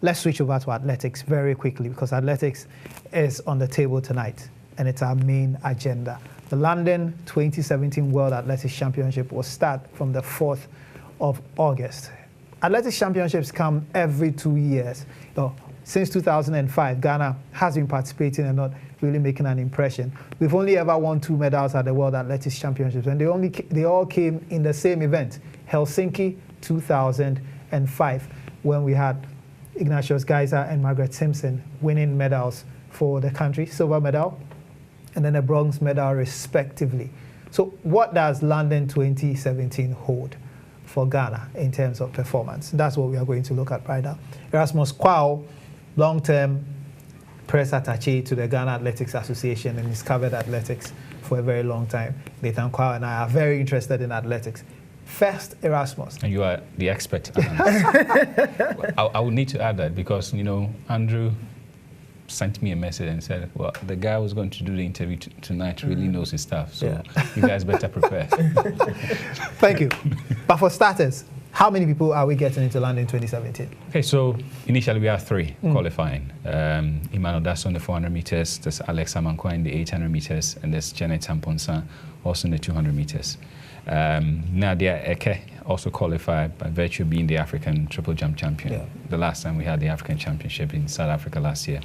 let's switch over to athletics very quickly, because athletics is on the table tonight, and it's our main agenda. The London 2017 World Athletics Championship will start from the 4th of August. Athletics championships come every 2 years. Since 2005, Ghana has been participating and not really making an impression. We've only ever won 2 medals at the World Athletics Championships, and they all came in the same event, Helsinki 2005, when we had Ignatius Geyser and Margaret Simpson winning medals for the country, silver medal, and then a bronze medal respectively. So what does London 2017 hold for Ghana in terms of performance? That's what we are going to look at right now. Erasmus Kwao, long-term press attaché to the Ghana Athletics Association, and he's covered athletics for a very long time. Nathan Kwao and I are very interested in athletics. First, Erasmus. And you are the expert. I would need to add that because, Andrew sent me a message and said, well, the guy who's going to do the interview tonight really knows his stuff, so you guys better prepare. Thank you. But for starters, how many people are we getting into London 2017? Okay, so initially we have 3 qualifying. Emmanuel Dasor in the 400 meters, there's Alex Amankwa in the 800 meters, and there's Janet Tamponsa also in the 200 meters. Nadia Eke also qualified by virtue of being the African triple jump champion. Yeah. The last time we had the African Championship in South Africa last year.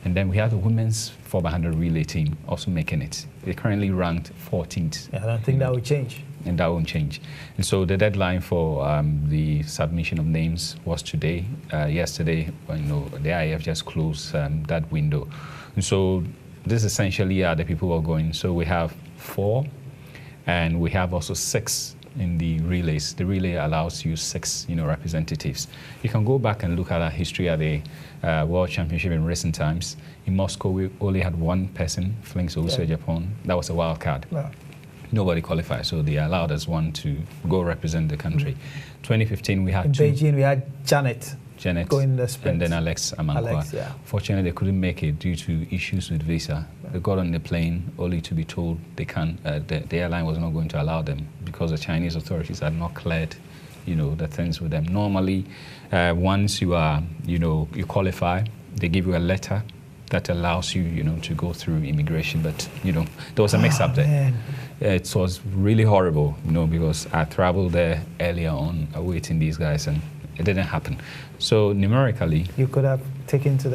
And then we have the women's 4x100 relay team also making it. They're currently ranked 14th. Yeah, I don't think that will change. And that won't change. And so the deadline for the submission of names was today. Yesterday, the IAAF just closed that window. And so this essentially are the people who are going. So we have 4, and we have also 6 in the relays. The relay allows you 6, representatives. You can go back and look at our history at the World Championship in recent times. In Moscow, we only had 1 person, Flings Owusu, Japan. That was a wild card. Yeah. Nobody qualified, so they allowed us 1 to go represent the country. 2015, we had in 2. In Beijing, we had Janet going the sprint. And then Alex Amankwa. Fortunately, they couldn't make it due to issues with visa. They got on the plane only to be told they can't. The airline was not going to allow them because the Chinese authorities had not cleared, the things with them. Normally, once you are, you qualify, they give you a letter that allows you, to go through immigration. But there was a mix-up there. Man. It was really horrible, because I traveled there earlier on, awaiting these guys, and it didn't happen. So numerically, you could have taken to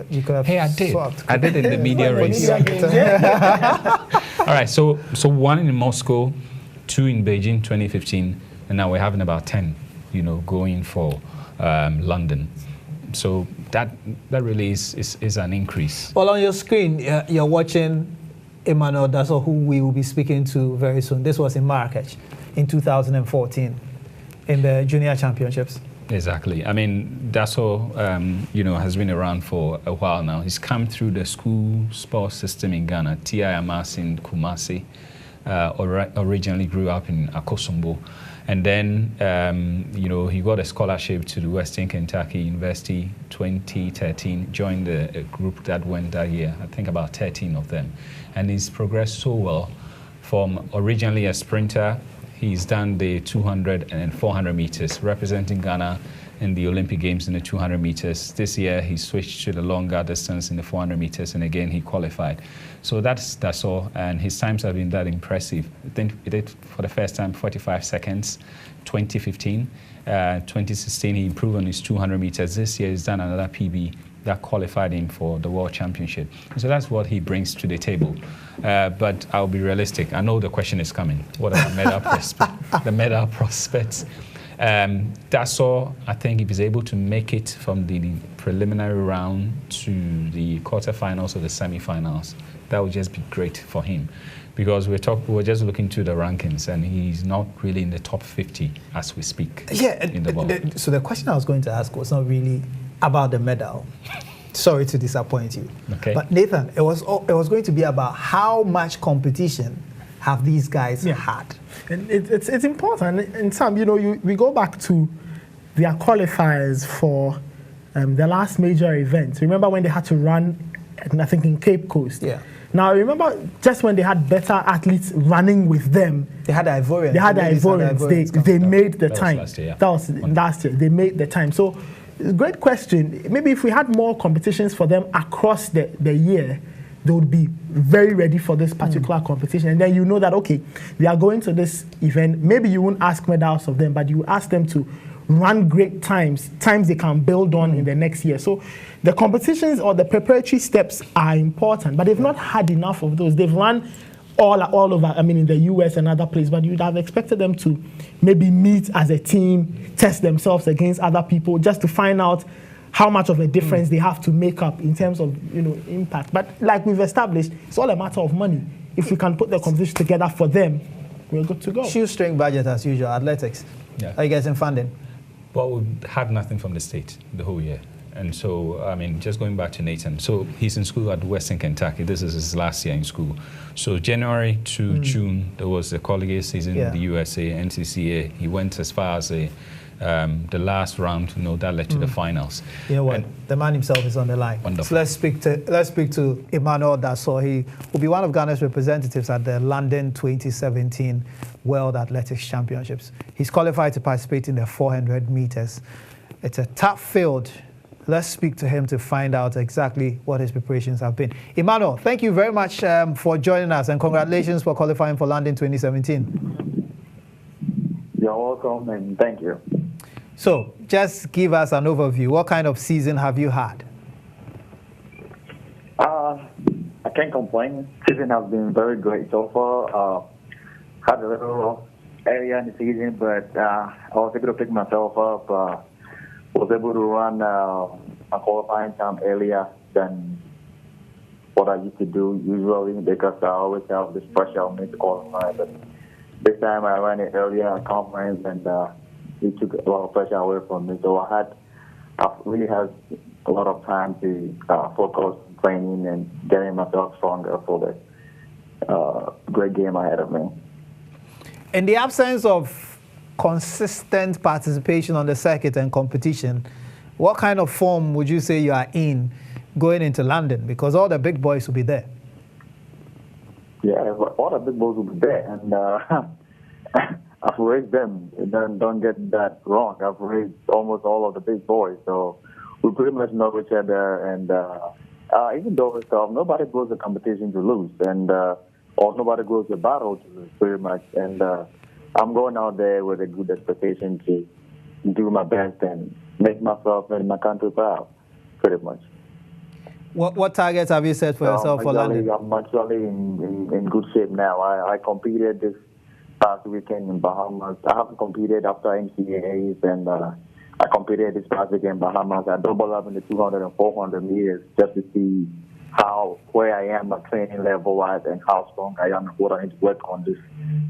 you could have. Hey, I did. Swapped. I did in the media race. All right. So 1 in Moscow, 2 in Beijing, 2015, and now we're having about 10, going for London. So that really is an increase. Well, on your screen, you're watching Emmanuel Dasor, who we will be speaking to very soon. This was in Marrakech in 2014 in the Junior Championships. Exactly. I mean, Dasor, has been around for a while now. He's come through the school sports system in Ghana. TIMAS in Kumasi, originally grew up in Akosombo. And then, he got a scholarship to the Western Kentucky University 2013, joined a group that went that year, I think about 13 of them. And he's progressed so well from originally a sprinter. He's done the 200 and 400 meters, representing Ghana in the Olympic Games in the 200 meters. This year, he switched to the longer distance in the 400 meters, and again, he qualified. So that's all, and his times have been that impressive. I think he did, for the first time, 45 seconds, 2015. 2016, he improved on his 200 meters. This year, he's done another PB that qualified him for the World Championship. So that's what he brings to the table. But I'll be realistic. I know the question is coming. What about the medal prospects? Dasor, I think if he's able to make it from the preliminary round to the quarterfinals or the semifinals, that would just be great for him. Because we're just looking to the rankings, and he's not really in the top 50 as we speak. Yeah, in the world. So the question I was going to ask was not really about the medal. Sorry to disappoint you. Okay. But Nathan, it was going to be about how much competition have these guys had. And it's important. And Sam, we go back to their qualifiers for the last major event. Remember when they had to run, I think, in Cape Coast? Yeah. Now, remember just when they had better athletes running with them. They had the Ivorians. They made the time. Last year, yeah. That was last year. They made the time. So Great question. Maybe if we had more competitions for them across the year, they would be very ready for this particular competition. And then you know that, okay, they are going to this event. Maybe you won't ask medals of them, but you ask them to run great times they can build on in the next year. So the competitions or the preparatory steps are important, but they've not had enough of those. They've run all over, I mean, in the US and other places, but you'd have expected them to maybe meet as a team, test themselves against other people, just to find out how much of a difference they have to make up in terms of, impact. But like we've established, it's all a matter of money. If we can put the competition together for them, we're good to go. Shoestring budget as usual, athletics. Yeah. Are you getting funding? Well, we had nothing from the state the whole year. And so, I mean, just going back to Nathan, so he's in school at Western Kentucky. This is his last year in school. So January to June, there was the collegiate season in the USA, NCCA. He went as far as the last round, that led to the finals. You know what? And the man himself is on the line. Wonderful. So let's speak to Emmanuel Dasor. He will be one of Ghana's representatives at the London 2017 World Athletics Championships. He's qualified to participate in the 400 meters. It's a tough field. Let's speak to him to find out exactly what his preparations have been. Emmanuel, thank you very much for joining us, and congratulations for qualifying for London 2017. You're welcome, and thank you. So, just give us an overview. What kind of season have you had? I can't complain. Season has been very great so far. Had a little rough area in the season, but I was able to pick myself up. Was able to run a qualifying time earlier than what I used to do usually, because I always have this pressure on me to qualify. But this time I ran it earlier at conference, and it took a lot of pressure away from me. So I really had a lot of time to focus on training and getting myself stronger for the great game ahead of me. In the absence of consistent participation on the circuit and competition, what kind of form would you say you are in going into London? Because all the big boys will be there. Yeah, all the big boys will be there, and I've raised them. Don't get that wrong. I've raised almost all of the big boys, so we pretty much know each other. And even though it's tough, nobody goes to competition to lose, and or nobody goes to battle to lose, pretty much. And I'm going out there with a good expectation to do my best and make myself and my country proud, pretty much. What targets have you set for yourself for London? I'm actually in good shape now. I competed this past weekend in Bahamas. I haven't competed after NCAAs, and I competed this past weekend in Bahamas. I doubled up in the 200 and 400 meters just to see where I am at training level-wise and how strong I am and what I need to work on this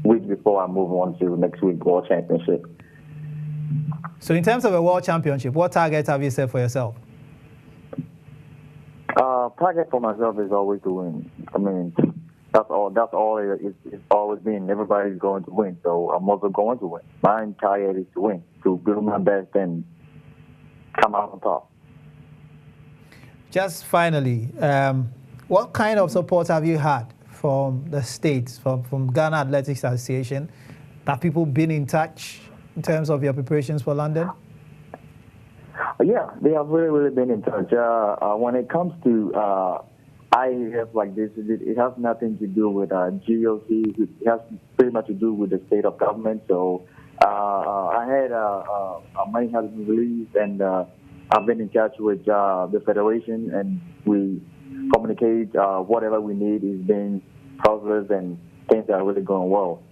week before I move on to next week World Championship. So in terms of a World Championship, what targets have you set for yourself? Target for myself is always to win. I mean, that's all it's always been. Everybody's going to win, so I'm also going to win. My target is to win, to do my best and come out on top. Just finally, what kind of support have you had from the states, from Ghana Athletics Association? Have people been in touch in terms of your preparations for London? Yeah, they have really been in touch. When it comes to IAAF like this, it has nothing to do with GOC. It has pretty much to do with the state of government. So I had money has been released, and I've been in touch with the federation, and we communicate whatever we need is being processed, and things are really going well.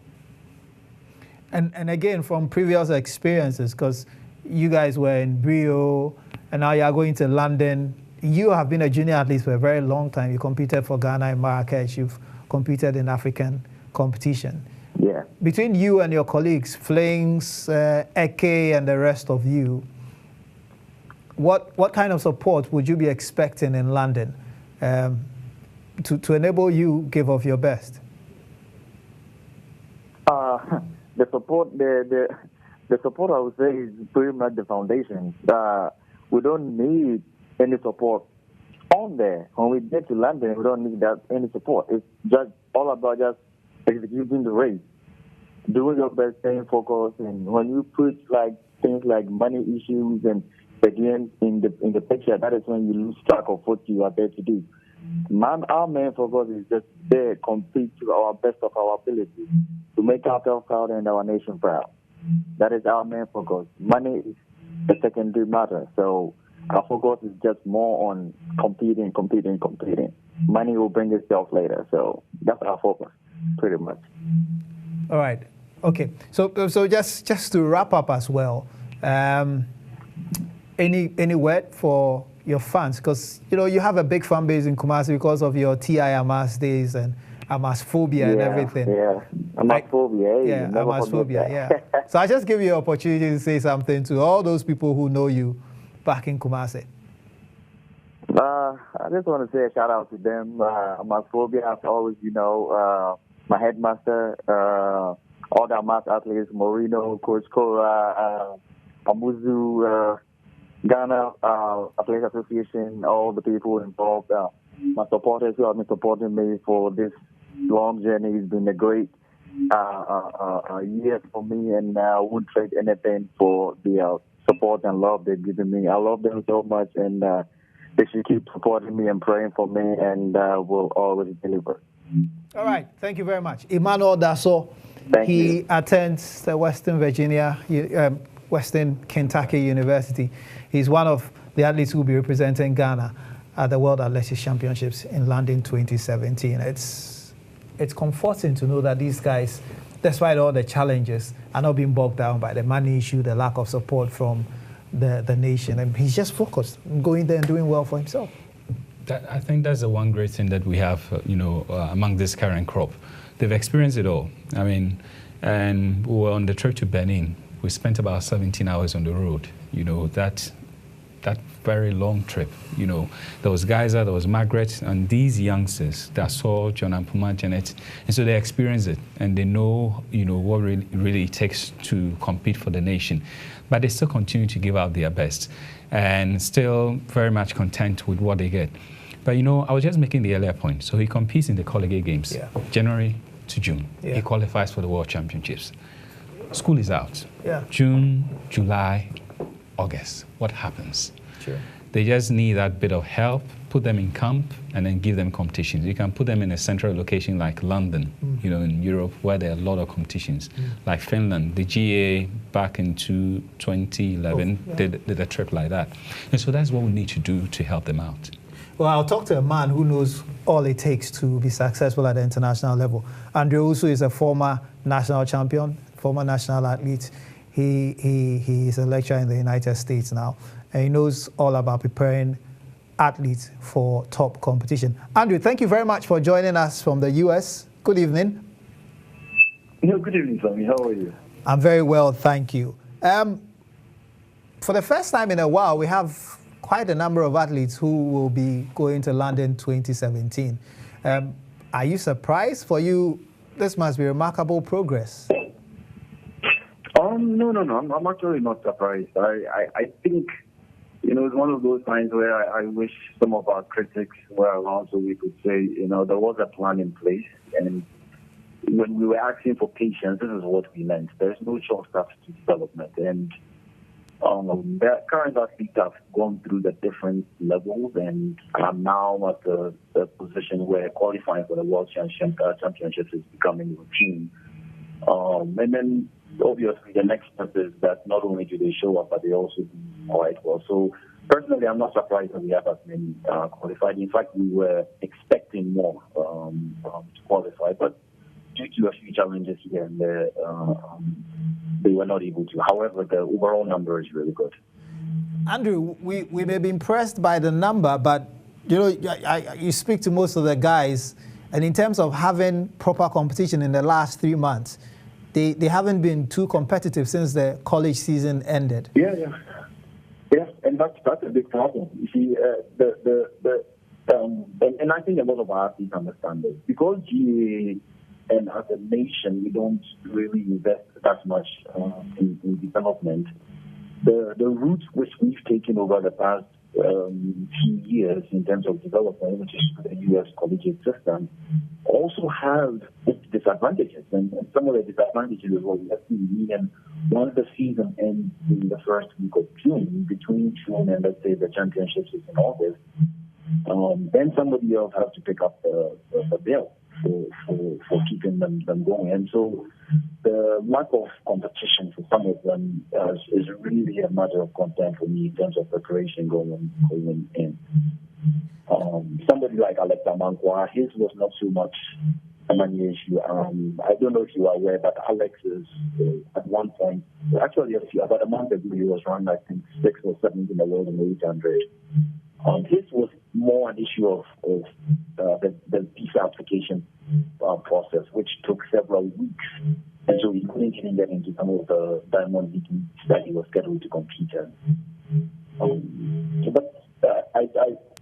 And again, from previous experiences, because you guys were in Rio, and now you are going to London. You have been a junior athlete for a very long time. You competed for Ghana in Marrakesh. You've competed in African competition. Yeah. Between you and your colleagues, Flings, Eke, and the rest of you, what kind of support would you be expecting in London to enable you give of your best? The support, the support, I would say, is pretty much the foundation. We don't need any support on there. When we get to London, we don't need any support. It's just all about just executing the race, doing your best, staying focused. And when you put things like money issues and again, in the picture, that is when you lose track of what you are there to do. Our main focus is just there, compete to our best of our ability, to make ourselves proud and our nation proud. That is our main focus. Money is a secondary matter, so our focus is just more on competing. Money will bring itself later, so that's our focus, pretty much. All right. Okay. So just to wrap up as well, any word for your fans? Because you have a big fan base in Kumasi because of your TI Amas days and Amasphobia and everything. Yeah, Amasphobia. Hey, yeah, Amasphobia. Yeah. So I just give you an opportunity to say something to all those people who know you back in Kumasi. I just want to say a shout out to them. Amasphobia, as always, my headmaster, all the Amas athletes, Moreno, Coach Cora, Owusu, Ghana Athletic Association, all the people involved, my supporters who have been supporting me for this long journey. It's been a great year for me, and I wouldn't trade anything for the support and love they've given me. I love them so much, and they should keep supporting me and praying for me, and will always deliver. All right. Thank you very much. Emmanuel Dasor. He attends the Western Kentucky University. He's one of the athletes who will be representing Ghana at the World Athletics Championships in London 2017. It's comforting to know that these guys, despite all the challenges, are not being bogged down by the money issue, the lack of support from the nation. And he's just focused on going there and doing well for himself. I think that's the one great thing that we have, among this current crop. They've experienced it all. I mean, and we were on the trip to Benin. We spent about 17 hours on the road. That very long trip. There was Geyser, there was Margaret, and these youngsters that saw John and Puma, Janet, and so they experienced it, and they know, what really it takes to compete for the nation. But they still continue to give out their best, and still very much content with what they get. But I was just making the earlier point. So he competes in the collegiate games, January to June. Yeah. He qualifies for the World Championships. School is out. Yeah. June, July, August. What happens? Sure. They just need that bit of help, put them in camp, and then give them competitions. You can put them in a central location like London, in Europe, where there are a lot of competitions. Like Finland, the GA back in 2011 did a trip like that. And so that's what we need to do to help them out. Well, I'll talk to a man who knows all it takes to be successful at the international level. Owusu is a former national champion, former national athlete. He is a lecturer in the United States now, and he knows all about preparing athletes for top competition. Andrew, thank you very much for joining us from the US. Good evening. Good evening, Sammy. How are you? I'm very well, thank you. For the first time in a while, we have quite a number of athletes who will be going to London 2017. Are you surprised? For you, this must be remarkable progress. No. I'm actually not surprised. I think, it's one of those times where I wish some of our critics were around so we could say, there was a plan in place. And when we were asking for patience, this is what we meant. There's no shortcut to development. And the current athletes have gone through the different levels and are now at the position where qualifying for the World Championships is becoming routine. And then, obviously, the next step is that not only do they show up, but they also do quite well. So, personally, I'm not surprised that we have as many qualified. In fact, we were expecting more to qualify, but due to a few challenges here and there, they were not able to. However, the overall number is really good. Andrew, we may be impressed by the number, but you speak to most of the guys, and in terms of having proper competition in the last 3 months, they haven't been too competitive since the college season ended. Yeah, and that's a big problem. You see, and I think a lot of our athletes understand this because GA. And as a nation, we don't really invest that much in development. The route which we've taken over the past few years in terms of development, which is the U.S. collegiate system, also have its disadvantages. And some of the disadvantages is what we have seen. And once the season ends in the first week of June, between June and, let's say, the championships is in August, then somebody else has to pick up the bill for keeping them going. And so the lack of competition for some of them is really a matter of concern for me in terms of preparation going in. Somebody like Alex Amankwa, his was not so much a money issue. I don't know if you are aware, but Alex is at one point, actually about a month ago, he was ranked, I think, 6th or 7th in the world in the 800. His was more an issue of the visa application process, which took several weeks. And so he couldn't even get into some of the Diamond League that he was scheduled to compete in.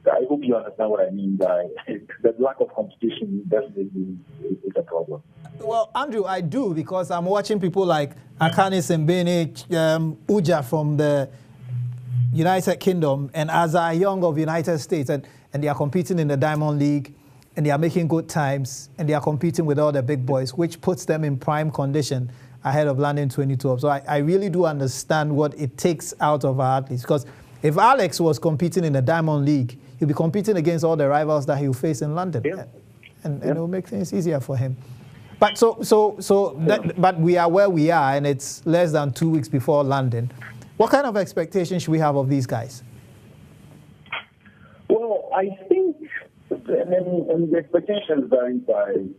I hope you understand what I mean by the lack of competition definitely is a problem. Well, Andrew, I do, because I'm watching people like Akani Sembene, Uja from the United Kingdom, and Azar Young of United States, and they are competing in the Diamond League, and they are making good times, and they are competing with all the big boys, which puts them in prime condition ahead of London 2012. So I really do understand what it takes out of our athletes, because if Alex was competing in the Diamond League, he'll be competing against all the rivals that he'll face in London, and it will make things easier for him. But but we are where we are, and it's less than 2 weeks before London. What kind of expectations should we have of these guys? Well, I think and the expectations vary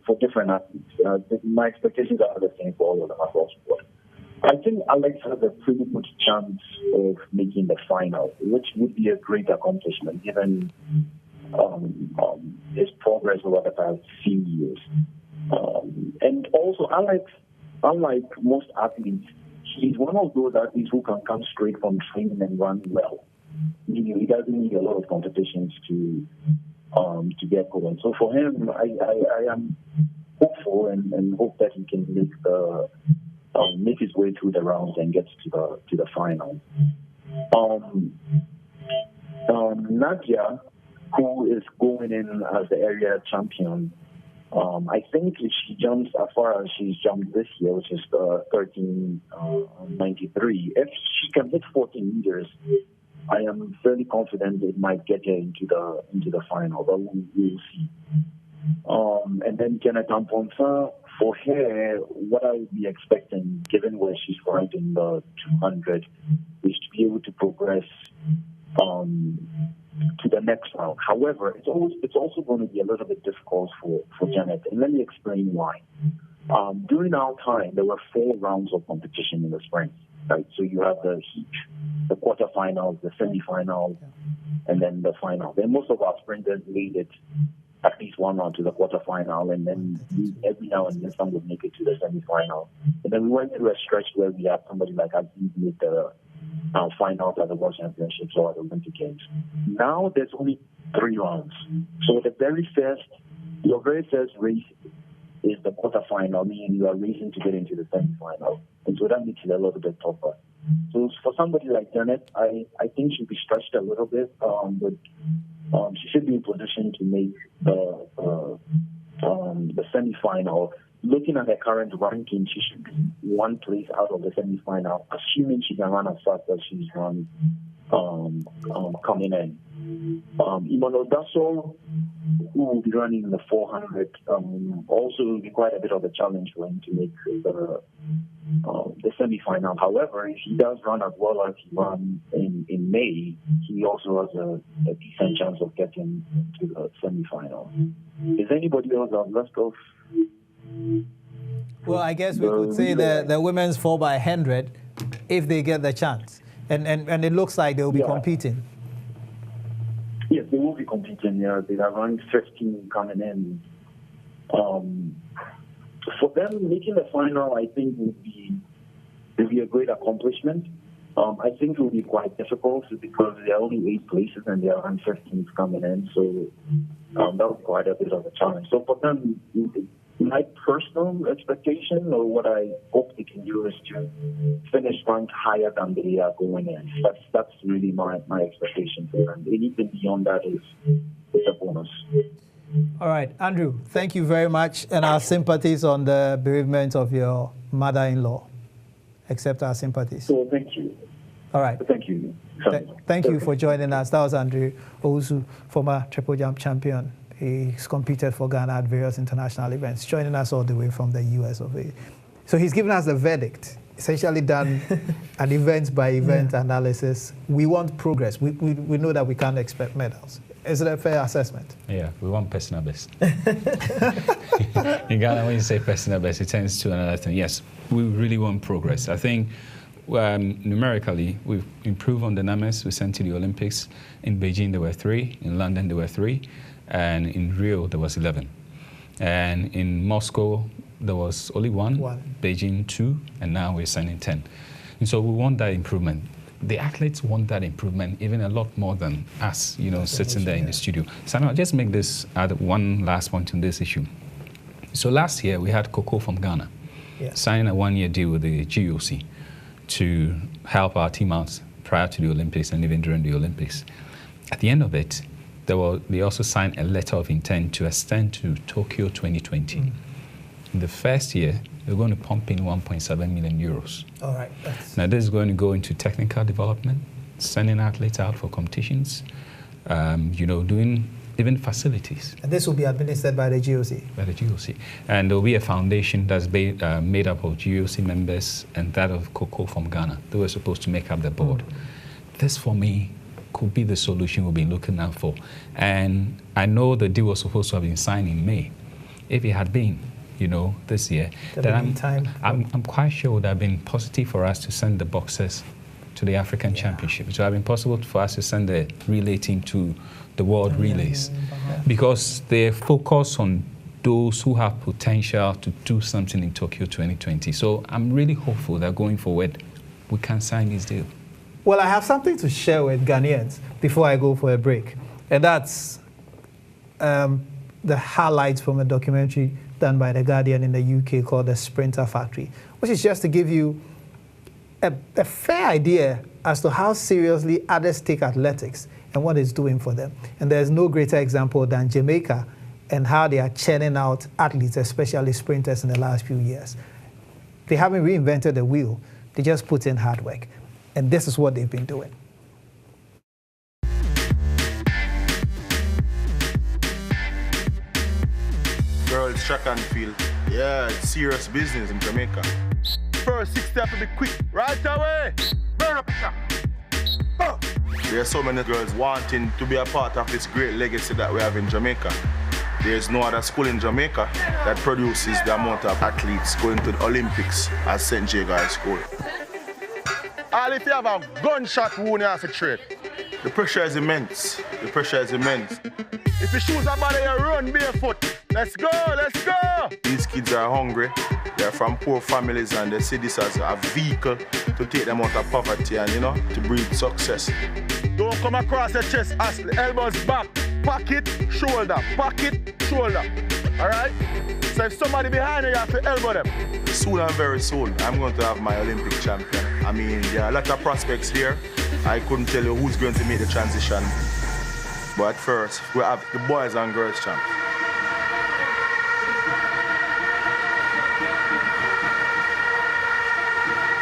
for different athletes. My expectations are the same for all of them across the board. I think Alex has a pretty good chance of making the final, which would be a great accomplishment given his progress over the past few years. And also, Alex, unlike most athletes, he's one of those athletes who can come straight from training and run well. Meaning he doesn't need a lot of competitions to get going. So for him, I am hopeful and hope that he can make his way through the rounds and get to the final. Nadia, who is going in as the area champion, I think if she jumps as far as she's jumped this year, which is 1393, if she can hit 14 meters, I am fairly confident it might get her into the final, but we'll see. And then Janet Amponsa, for her, what I would be expecting, given where she's ranked in the 200, is to be able to progress to the next round. However, it's also going to be a little bit difficult for Janet, and let me explain why. During our time, there were 4 rounds of competition in the spring. Right, so you have the heat, the quarterfinals, the semifinals, and then the final. Then most of our sprinters made it at least one round to the quarterfinal, and then every now and then some would make it to the semifinal. And then we went through a stretch where we had somebody like Aziz make the finals at the World Championships or at the Olympic Games. Now there's only 3 rounds. So your very first race is the quarterfinal, meaning you are racing to get into the semifinal. And so that makes it a little bit tougher. So for somebody like Janet, I think she'll be stretched a little bit, but she should be in position to make the semifinal. Looking at her current ranking, she should be 1 place out of the semifinal, assuming she can run as fast as she's run coming in. Emmanuel Dasor, who will be running in the 400, also will be quite a bit of a challenge for him to make the semi-final. However, if he does run as well as he ran in May, he also has a decent chance of getting to the semi-final. Is anybody else on the list of? Well, I guess we could say the women's 4x100 if they get the chance. And it looks like they'll be competing. Yes, they will be competing. Yeah, they are around 15 coming in. For them, making the final, I think would be a great accomplishment. I think it will be quite difficult because there are only 8 places and there are around 15 coming in, so that would be quite a bit of a challenge. So for them, my personal expectation, or what I hope they can do, is to finish ranked higher than they are going in. That's really my expectation for them. Anything beyond that is a bonus. All right, Andrew, thank you very much, and our sympathies on the bereavement of your mother-in-law. Accept our sympathies. So thank you. All right. Thank you. Thank you for joining us. That was Andrew Owusu, former triple jump champion. He's competed for Ghana at various international events, joining us all the way from the US of A. So he's given us the verdict, essentially done an event-by-event analysis. We want progress. We know that we can't expect medals. Is it a fair assessment? Yeah, we want personal best. In Ghana, when you say personal best, it turns to another thing. Yes, we really want progress. I think numerically, we've improved on the numbers we sent to the Olympics. In Beijing, there were 3. In London, there were 3. And in Rio, there was 11. And in Moscow, there was only 1. Beijing, 2. And now we're sending 10. And so we want that improvement. The athletes want that improvement even a lot more than us, sitting there in the studio. So I'll just make this, add one last point on this issue. So last year, we had Coco from Ghana signing a 1-year deal with the GOC to help our team out prior to the Olympics and even during the Olympics. At the end of it, they also signed a letter of intent to extend to Tokyo 2020. In the first year, they're going to pump in 1.7 million euros. All right. Now, this is going to go into technical development, sending athletes out for competitions, doing even facilities. And this will be administered by the GOC? By the GOC. And there will be a foundation that's made up of GOC members and that of Coco from Ghana. They were supposed to make up the board. This, for me, could be the solution we've been looking out for. And I know the deal was supposed to have been signed in May. If it had been, this year, then I'm quite sure it would have been positive for us to send the boxers to the African Championship. It would have been possible for us to send the relay team to the World Relays because they focus on those who have potential to do something in Tokyo 2020. So I'm really hopeful that going forward, we can sign this deal. Well, I have something to share with Ghanaians before I go for a break, and that's the highlights from a documentary done by The Guardian in the UK called The Sprinter Factory, which is just to give you a fair idea as to how seriously others take athletics and what it's doing for them. And there's no greater example than Jamaica and how they are churning out athletes, especially sprinters, in the last few years. They haven't reinvented the wheel. They just put in hard work. And this is what they've been doing. Girls track and field. Yeah, it's serious business in Jamaica. First 60 have to be quick, right away. Burn up the shot. Oh. There are so many girls wanting to be a part of this great legacy that we have in Jamaica. There's no other school in Jamaica that produces the amount of athletes going to the Olympics as St. Jago School. All if you have a gunshot wound, you have to trade. The pressure is immense. The pressure is immense. If your shoes are bad, you run barefoot. Let's go, let's go! These kids are hungry. They're from poor families and they see this as a vehicle to take them out of poverty and, to breed success. Don't come across the chest, ask the elbows back. Pocket, shoulder, pocket, shoulder. All right? So if somebody behind you, you have to elbow them. Soon and very soon, I'm going to have my Olympic champion. I mean, there are a lot of prospects here. I couldn't tell you who's going to make the transition. But first, we have the boys and girls champ.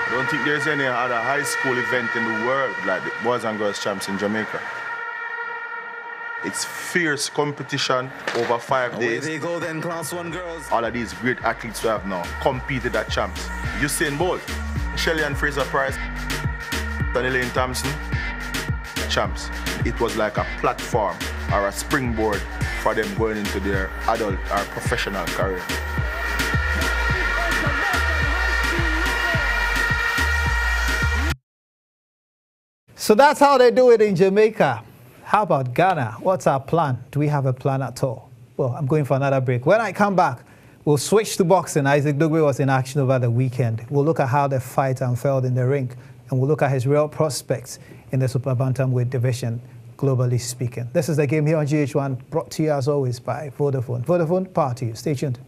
I don't think there's any other high school event in the world like the boys and girls champs in Jamaica. It's fierce competition over 5 days. Away they go then, Class 1 girls. All of these great athletes we have now competed at champs. Usain Bolt, Shelley and Fraser Price, Tony Lane Thompson, champs. It was like a platform or a springboard for them going into their adult or professional career. So that's how they do it in Jamaica. How about Ghana? What's our plan? Do we have a plan at all? Well, I'm going for another break. When I come back, we'll switch to boxing. Isaac Dugbe was in action over the weekend. We'll look at how the fight unfurled in the ring, and we'll look at his real prospects in the super bantamweight division, globally speaking. This is The Game here on GH1, brought to you as always by Vodafone. Vodafone, power to you. Stay tuned.